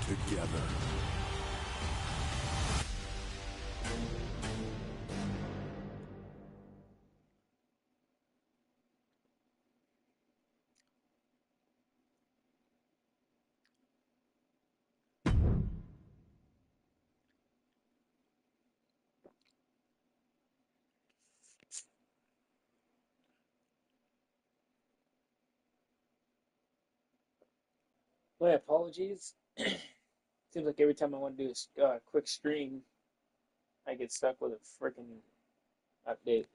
together. My apologies. Seems like every time I want to do a quick stream, I get stuck with a freaking update.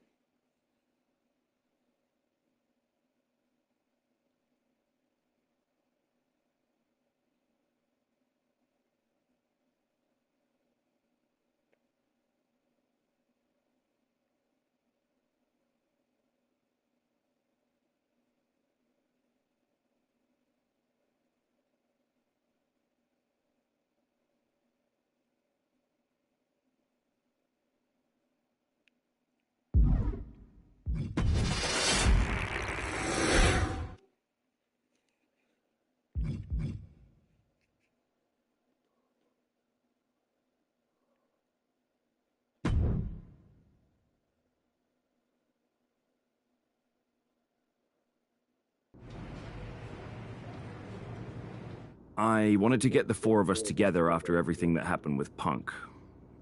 I wanted to get the four of us together after everything that happened with Punk.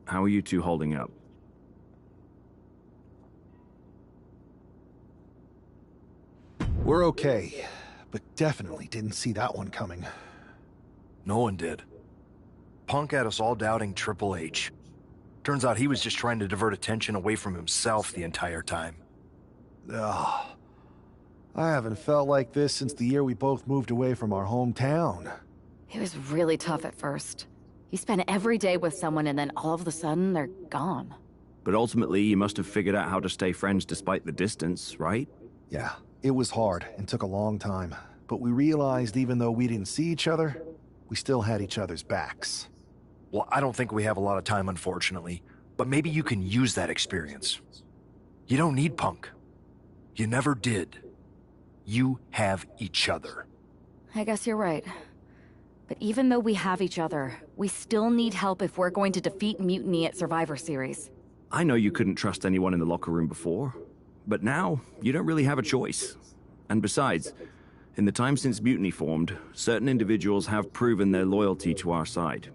How are you two holding up? We're okay, but definitely didn't see that one coming. No one did. Punk had us all doubting Triple H. Turns out he was just trying to divert attention away from himself the entire time. Ugh. I haven't felt like this since the year we both moved away from our hometown. It was really tough at first. You spend every day with someone and then all of a sudden they're gone. But ultimately, you must have figured out how to stay friends despite the distance, right? Yeah, it was hard and took a long time. But we realized even though we didn't see each other, we still had each other's backs. Well, I don't think we have a lot of time, unfortunately. But maybe you can use that experience. You don't need Punk. You never did. You have each other. I guess you're right. But even though we have each other, we still need help if we're going to defeat Mutiny at Survivor Series. I know you couldn't trust anyone in the locker room before, but now you don't really have a choice. And besides, in the time since Mutiny formed, certain individuals have proven their loyalty to our side.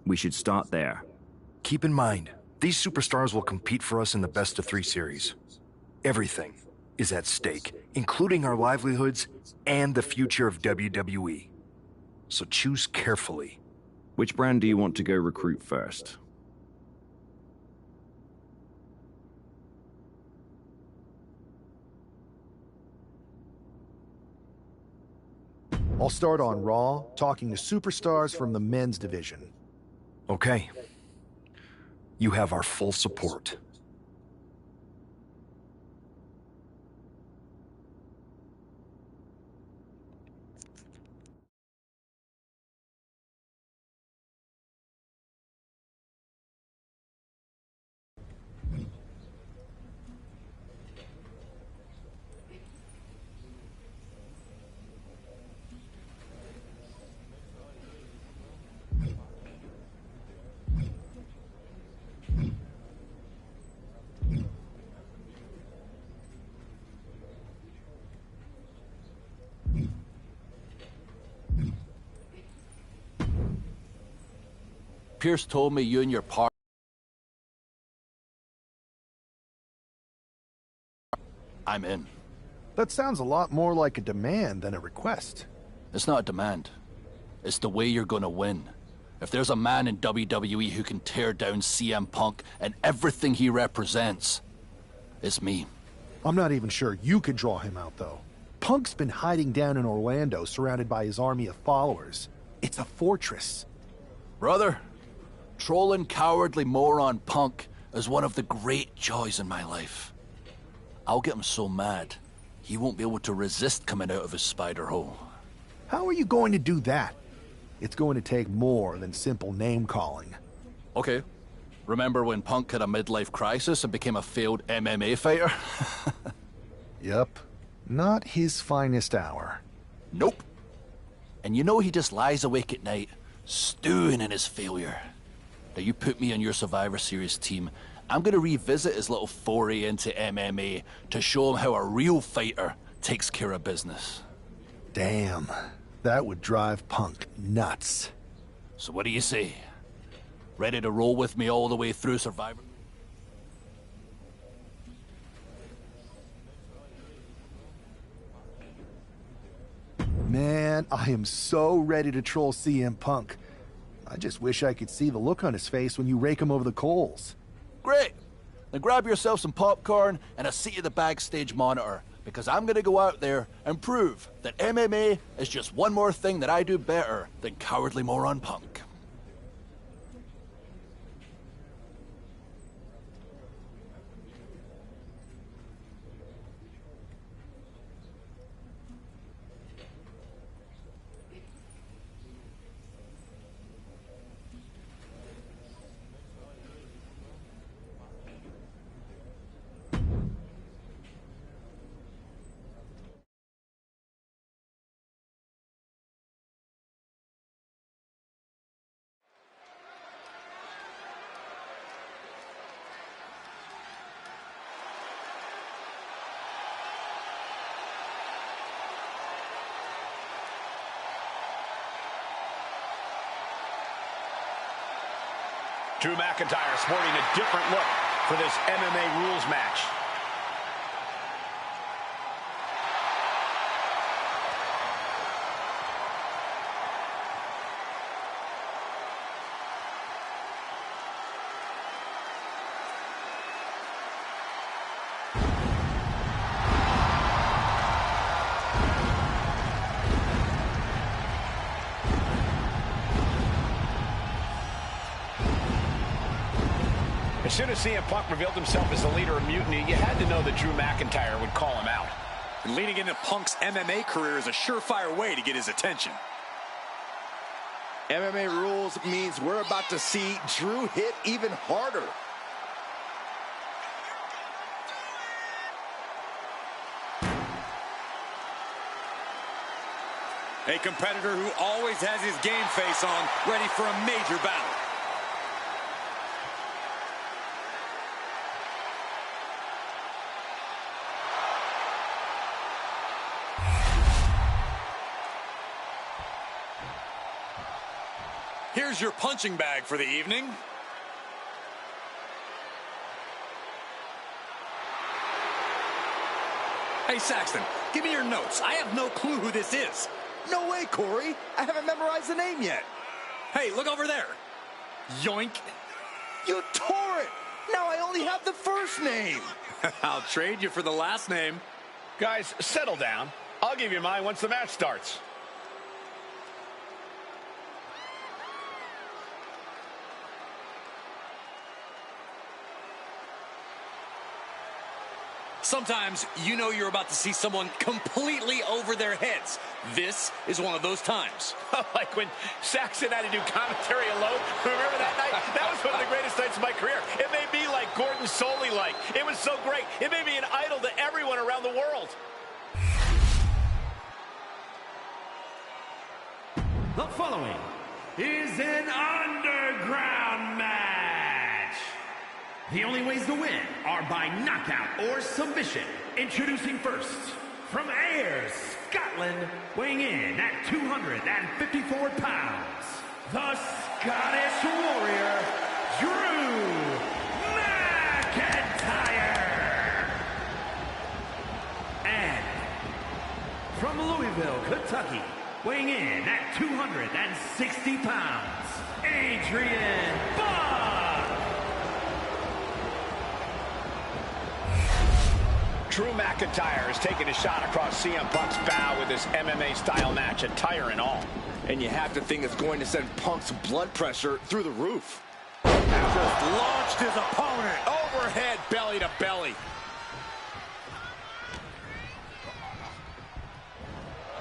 We should start there. Keep in mind, these superstars will compete for us in the best-of-3 series. Everything is at stake, including our livelihoods and the future of WWE. So choose carefully. Which brand do you want to go recruit first? I'll start on Raw, talking to superstars from the men's division. Okay. You have our full support. Pierce told me you and your partner. I'm in. That sounds a lot more like a demand than a request. It's not a demand. It's the way you're gonna win. If there's a man in WWE who can tear down CM Punk and everything he represents, it's me. I'm not even sure you could draw him out, though. Punk's been hiding down in Orlando, surrounded by his army of followers. It's a fortress. Brother, trolling cowardly moron Punk is one of the great joys in my life. I'll get him so mad, he won't be able to resist coming out of his spider hole. How are you going to do that? It's going to take more than simple name-calling. Okay. Remember when Punk had a midlife crisis and became a failed MMA fighter? Yep. Not his finest hour. Nope. And you know he just lies awake at night, stewing in his failure. Now you put me on your Survivor Series team, I'm gonna revisit his little foray into MMA to show him how a real fighter takes care of business. Damn, that would drive Punk nuts. So what do you say? Ready to roll with me all the way through Survivor? Man, I am so ready to troll CM Punk. I just wish I could see the look on his face when you rake him over the coals. Great! Then grab yourself some popcorn and a seat at the backstage monitor, because I'm gonna go out there and prove that MMA is just one more thing that I do better than cowardly moron Punk. Drew McIntyre sporting a different look for this MMA rules match. As soon as CM Punk revealed himself as the leader of Mutiny, you had to know that Drew McIntyre would call him out. And leading into Punk's MMA career is a surefire way to get his attention. MMA rules means we're about to see Drew hit even harder. A competitor who always has his game face on, ready for a major battle. Here's your punching bag for the evening. Hey, Saxton, give me your notes. I have no clue who this is. No way, Corey. I haven't memorized the name yet. Hey, look over there. Yoink. You tore it. Now I only have the first name. I'll trade you for the last name. Guys, settle down. I'll give you mine once the match starts. Sometimes you know you're about to see someone completely over their heads. This is one of those times. Like when Saxon had to do commentary alone. Remember that night? That was one of the greatest nights of my career. It made me like Gordon Soley-like. It was so great. It made me an idol to everyone around the world. The following is an underground match. The only ways to win are by knockout or submission. Introducing first, from Ayr, Scotland, weighing in at 254 pounds, the Scottish Warrior, Drew McIntyre. And from Louisville, Kentucky, weighing in at 260 pounds, Adrian Buck. Drew McIntyre is taking a shot across CM Punk's bow with this MMA-style match, attire and all. And you have to think it's going to send Punk's blood pressure through the roof. Just launched his opponent. Overhead, belly to belly.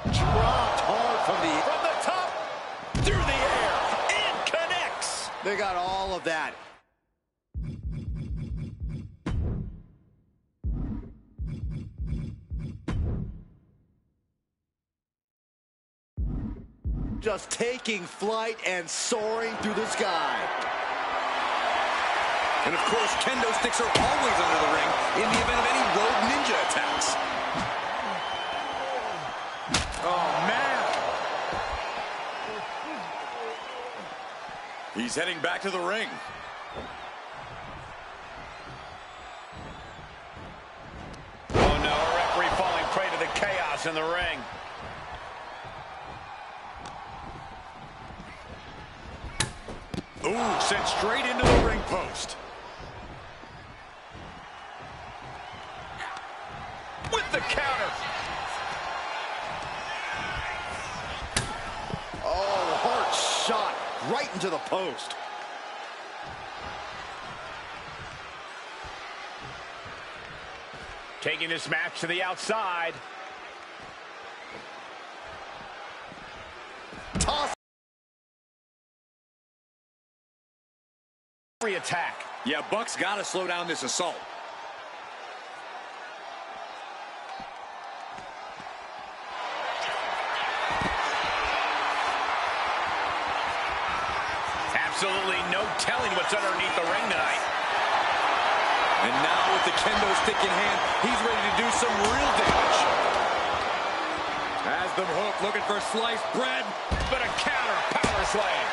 Dropped hard From the top, through the air, and connects. They got all of that. just taking flight and soaring through the sky. And of course, kendo sticks are always under the ring in the event of any rogue ninja attacks. Oh, man. He's heading back to the ring. Oh, no, a referee falling prey to the chaos in the ring. Ooh, sent straight into the ring post. With the counter. Oh, hard shot right into the post. Taking this match to the outside. Toss. Attack. Yeah, Buck's got to slow down this assault. Absolutely no telling what's underneath the ring tonight. And now with the kendo stick in hand, he's ready to do some real damage. Has them hooked, looking for sliced bread. But a counter power slam.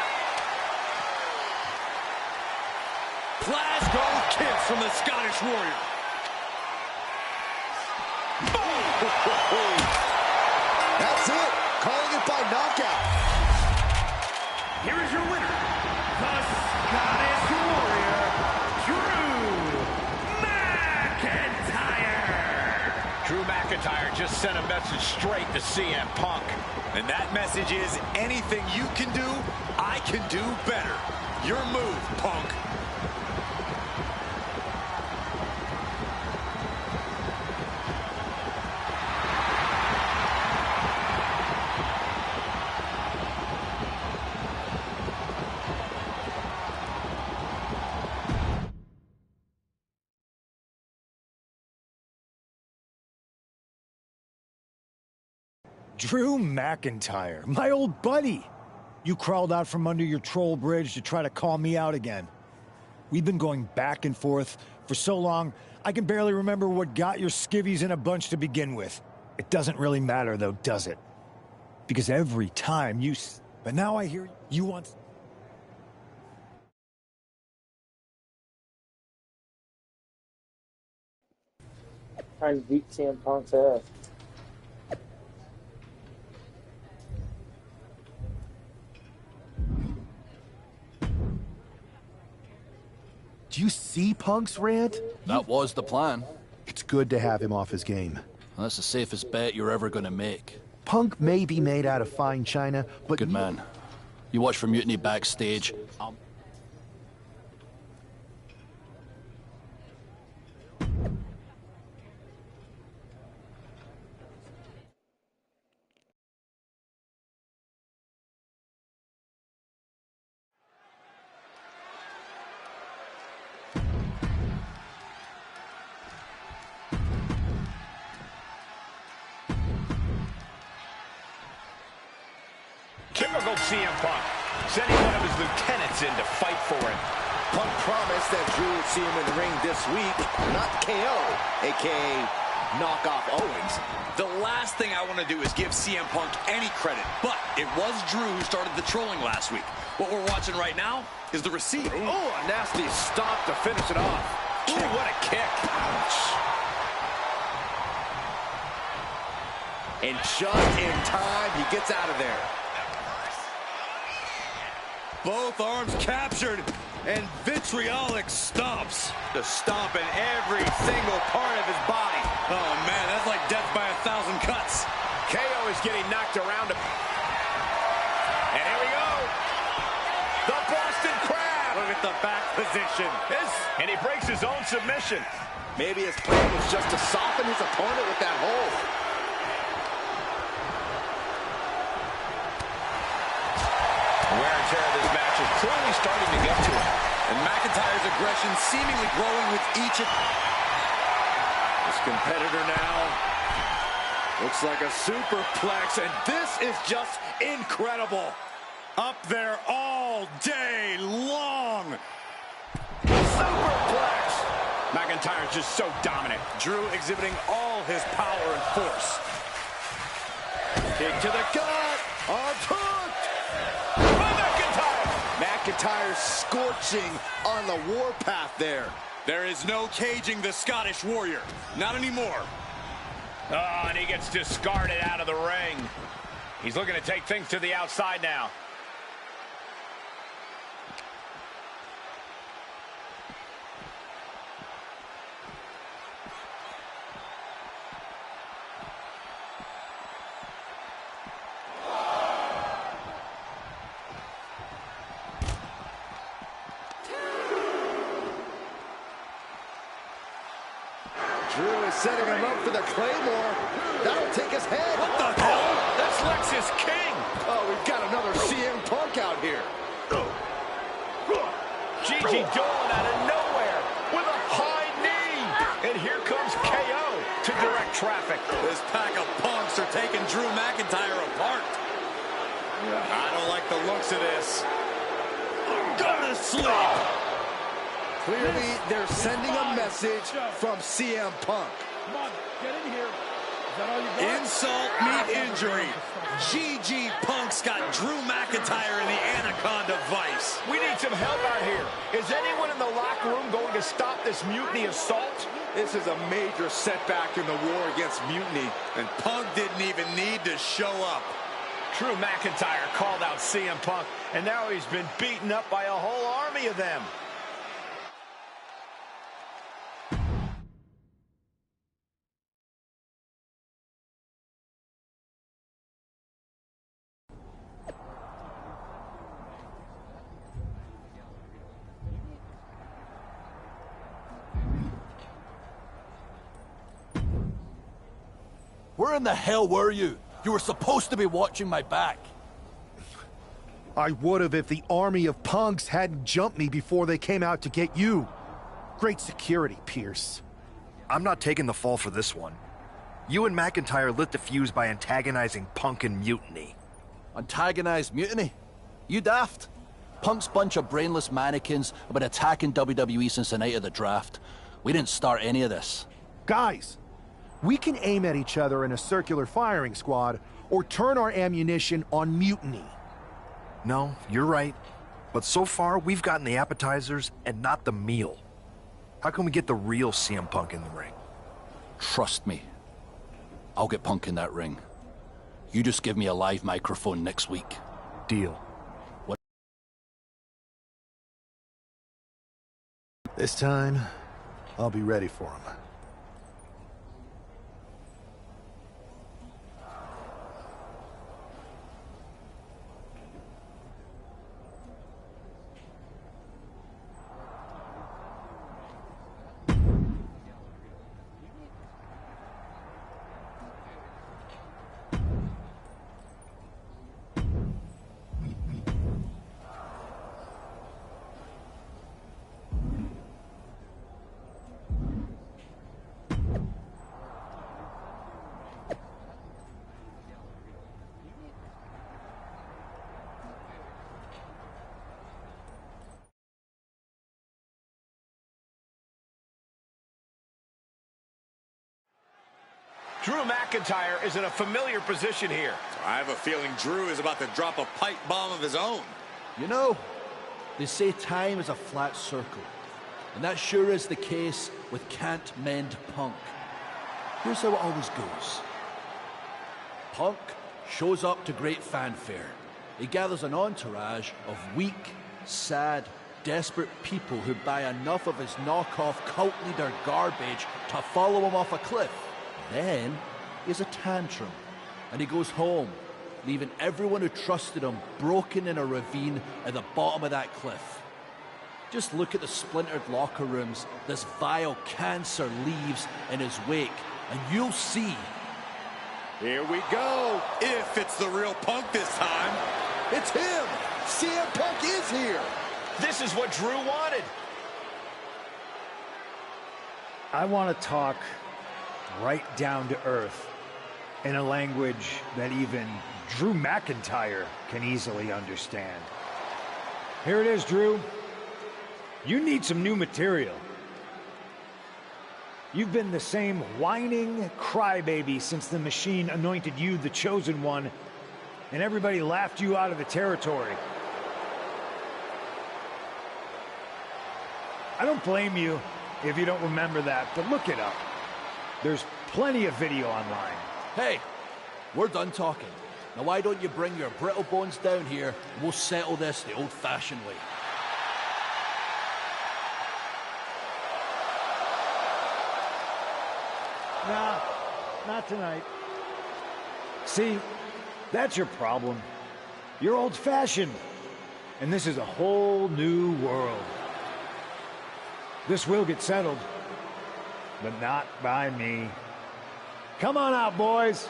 Glasgow kiss from the Scottish Warrior. That's it. Calling it by knockout. Here is your winner, the Scottish Warrior, Drew McIntyre. Drew McIntyre just sent a message straight to CM Punk. And that message is, anything you can do, I can do better. Your move, Punk. Drew McIntyre, my old buddy. You crawled out from under your troll bridge to try to call me out again. We've been going back and forth for so long, I can barely remember what got your skivvies in a bunch to begin with. It doesn't really matter though, does it? Because every time you... But now I hear you want... Trying to beat CM Punk's ass. Do you see Punk's rant? That was the plan. It's good to have him off his game. That's the safest bet you're ever gonna make. Punk may be made out of fine china, but... Good man. You watch for Mutiny backstage. Typical CM Punk, sending one of his lieutenants in to fight for him. Punk promised that Drew would see him in the ring this week, not KO, a.k.a. knock off Owens. The last thing I want to do is give CM Punk any credit, but it was Drew who started the trolling last week. What we're watching right now is the receipt. Oh, a nasty stop to finish it off. Ooh, what a kick. Ouch. And just in time, he gets out of there. Both arms captured, and vitriolic stomps. The stomp in every single part of his body. Oh, man, that's like death by 1,000 cuts. KO is getting knocked around. And here we go. The Boston Crab. Look at the back position. And he breaks his own submission. Maybe his plan was just to soften his opponent with that hold. Wear and tear of this match is clearly starting to get to him. And McIntyre's aggression seemingly growing with each of... This competitor now Looks like a superplex, and this is just incredible. Up there all day long. Superplex. McIntyre's just so dominant. Drew exhibiting all his power and force. Kick to the gut. Arms hooked. McIntyre scorching on the warpath there. There is no caging the Scottish Warrior. Not anymore. Oh, and he gets discarded out of the ring. He's looking to take things to the outside now. Drew is setting him up for the Claymore. That'll take his head. What the hell? That's Lexus King. Oh, we've got another CM Punk out here. Gigi Dolan out of nowhere with a high knee. And here comes KO to direct traffic. This pack of punks are taking Drew McIntyre apart. I don't like the looks of this. Gonna sleep. Clearly, they're sending a message from CM Punk. Come on, get in here. Is that all you got? Insult meet injury. GG Punk's got Drew McIntyre in the Anaconda Vice. We need some help out here. Is anyone in the locker room going to stop this mutiny assault? This is a major setback in the war against mutiny. And Punk didn't even need to show up. Drew McIntyre called out CM Punk, and now he's been beaten up by a whole army of them. Where in the hell were you? You were supposed to be watching my back. I would have if the army of punks hadn't jumped me before they came out to get you. Great security, Pierce. I'm not taking the fall for this one. You and McIntyre lit the fuse by antagonizing Punk and Mutiny. Antagonized Mutiny? You daft? Punk's bunch of brainless mannequins have been attacking WWE since the night of the draft. We didn't start any of this. Guys, we can aim at each other in a circular firing squad or turn our ammunition on Mutiny. No, you're right. But so far, we've gotten the appetizers and not the meal. How can we get the real CM Punk in the ring? Trust me. I'll get Punk in that ring. You just give me a live microphone next week. Deal. This time, I'll be ready for him. Drew McIntyre is in a familiar position here. I have a feeling Drew is about to drop a pipe bomb of his own. You know, they say time is a flat circle. And that sure is the case with Can't Mend Punk. Here's how it always goes. Punk shows up to great fanfare. He gathers an entourage of weak, sad, desperate people who buy enough of his knockoff cult leader garbage to follow him off a cliff. Then he has a tantrum, and he goes home, leaving everyone who trusted him broken in a ravine at the bottom of that cliff. Just look at the splintered locker rooms this vile cancer leaves in his wake, and you'll see. Here we go. If it's the real Punk this time. It's him. CM Punk is here. This is what Drew wanted. I want to talk right down to earth. in a language that even Drew McIntyre can easily understand. Here it is, Drew. You need some new material. You've been the same whining crybaby since the Machine anointed you the Chosen One, and everybody laughed you out of the territory. I don't blame you if you don't remember that, but look it up. There's plenty of video online. Hey, we're done talking. Now why don't you bring your brittle bones down here and we'll settle this the old-fashioned way. Nah, not tonight. See, that's your problem. You're old-fashioned, and this is a whole new world. This will get settled, but not by me. Come on out, boys.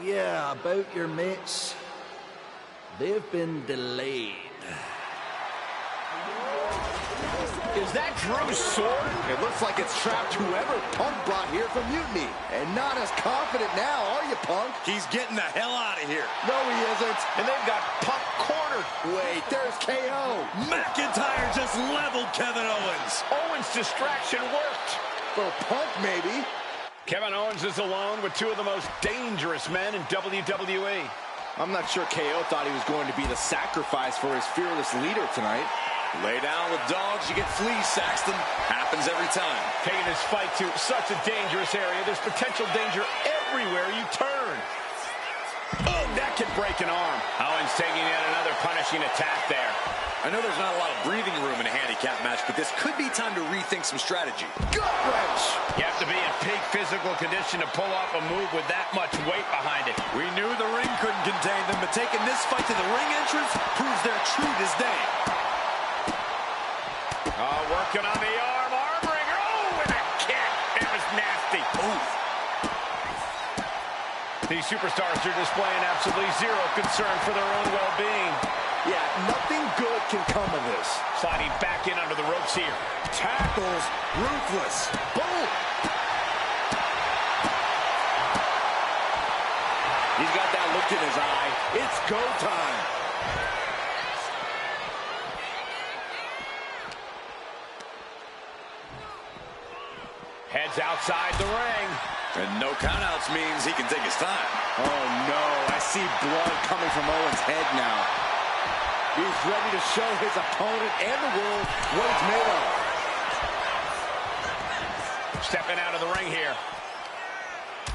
Yeah, about your mates. They've been delayed. Is that Drew's sword? It looks like it's trapped whoever Punk brought here from Mutiny. And not as confident now, are you, Punk? He's getting the hell out of here. No, he isn't. And they've got Punk cornered. Wait, there's KO. McIntyre just leveled Kevin Owens. Owens' distraction worked. For Punk, maybe. Kevin Owens is alone with two of the most dangerous men in WWE. I'm not sure KO thought he was going to be the sacrifice for his fearless leader tonight. Lay down with dogs, you get fleas, Saxton. Happens every time. Taking this fight to such a dangerous area. There's potential danger everywhere you turn. Oh, that could break an arm. Owens taking yet another punishing attack there. I know there's not a lot of breathing room in a handicap match, but this could be time to rethink some strategy. Gut wrench! You have to be in peak physical condition to pull off a move with that much weight behind it. We knew the ring couldn't contain them, but taking this fight to the ring entrance proves they're true to this day. Oh, working on the arm wringer. Oh, and a kick. It was nasty. Ooh. These superstars are displaying absolutely zero concern for their own well-being. Yeah, nothing good can come of this. Sliding back in under the ropes here. Tackles, ruthless. Boom. He's got that look in his eye. It's go time. Heads outside the ring. And no countouts means he can take his time. Oh, no. I see blood coming from Owens' head now. He's ready to show his opponent and the world what he's made of. Stepping out of the ring here.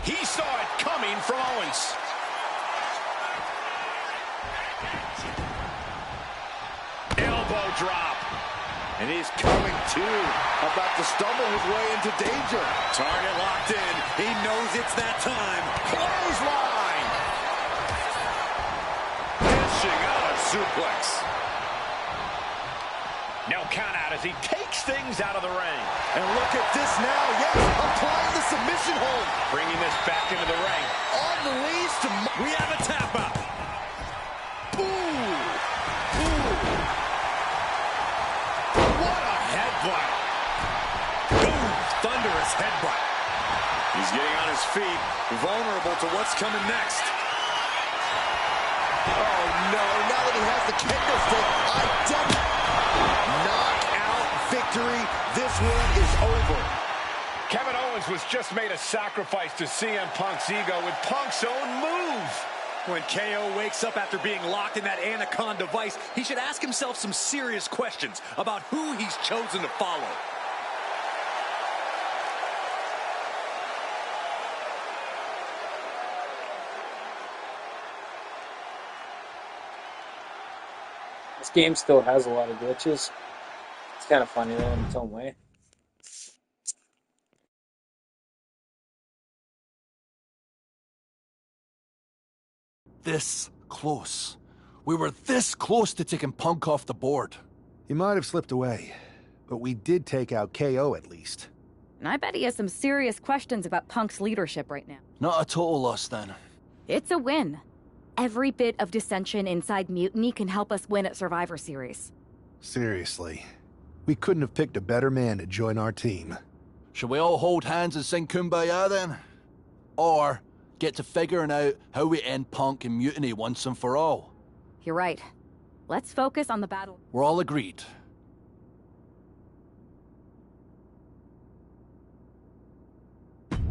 He saw it coming from Owens. Elbow drop. And he's coming too, about to stumble his way into danger. Target locked in. He knows it's that time. Clothesline! Dishing out a suplex. No count out as he takes things out of the ring. And look at this now. Yes, applying the submission hold. Bringing this back into the ring. On the leads to... We have a tap out. Headbutt. Boom! Thunderous headbutt. He's getting on his feet, vulnerable to what's coming next. Oh, no. Now that he has the candlestick, knockout victory. This one is over. Kevin Owens was just made a sacrifice to CM Punk's ego with Punk's own move. When KO wakes up after being locked in that Anaconda vice, he should ask himself some serious questions about who he's chosen to follow. This game still has a lot of glitches. It's kind of funny though in its own way. This close. We were this close to taking Punk off the board. He might have slipped away, but we did take out KO at least. And I bet he has some serious questions about Punk's leadership right now. Not a total loss, then. It's a win. Every bit of dissension inside Mutiny can help us win at Survivor Series. Seriously. We couldn't have picked a better man to join our team. Shall we all hold hands and sing Kumbaya then? Or get to figuring out how we end Punk and Mutiny once and for all? You're right. Let's focus on the battle. We're all agreed.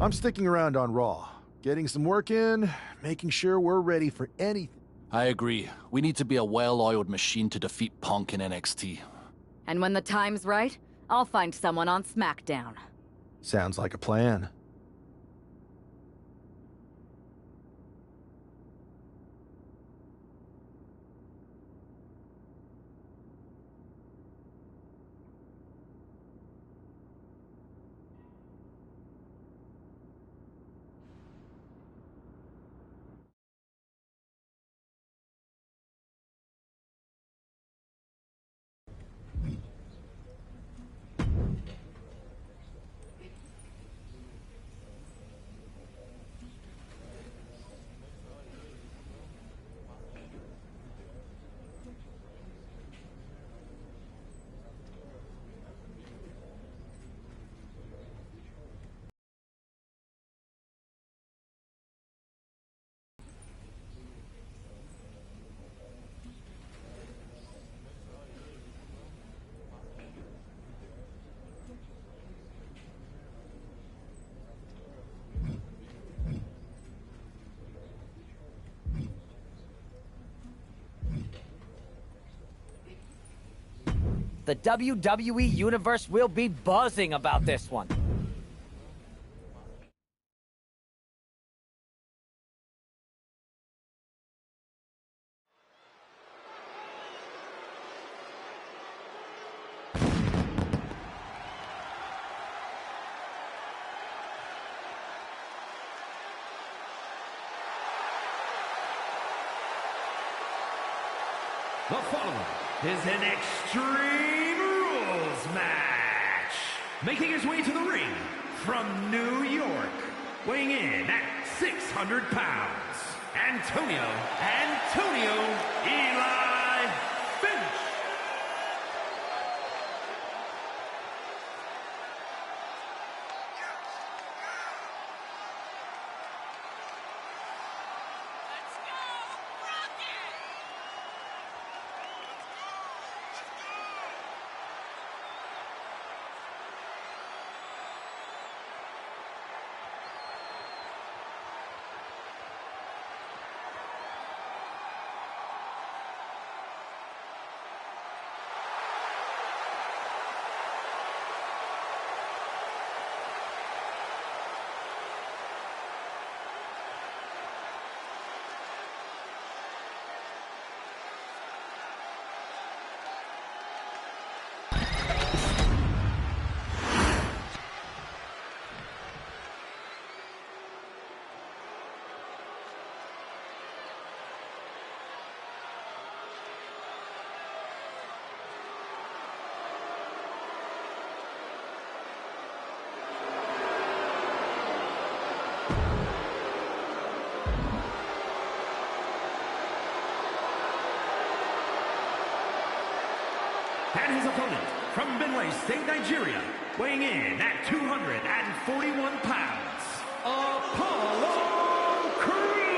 I'm sticking around on Raw, getting some work in, making sure we're ready for anything. I agree. We need to be a well-oiled machine to defeat Punk in NXT. And when the time's right, I'll find someone on SmackDown. Sounds like a plan. The WWE Universe will be buzzing about this one. The following is an Extreme Rules match. Making his way to the ring from New York, weighing in at 600 pounds, Antonio Eli Finch. And his opponent, from Benue State, Nigeria, weighing in at 241 pounds, Apollo Crews!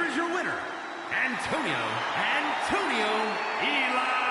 is your winner, Antonio Eli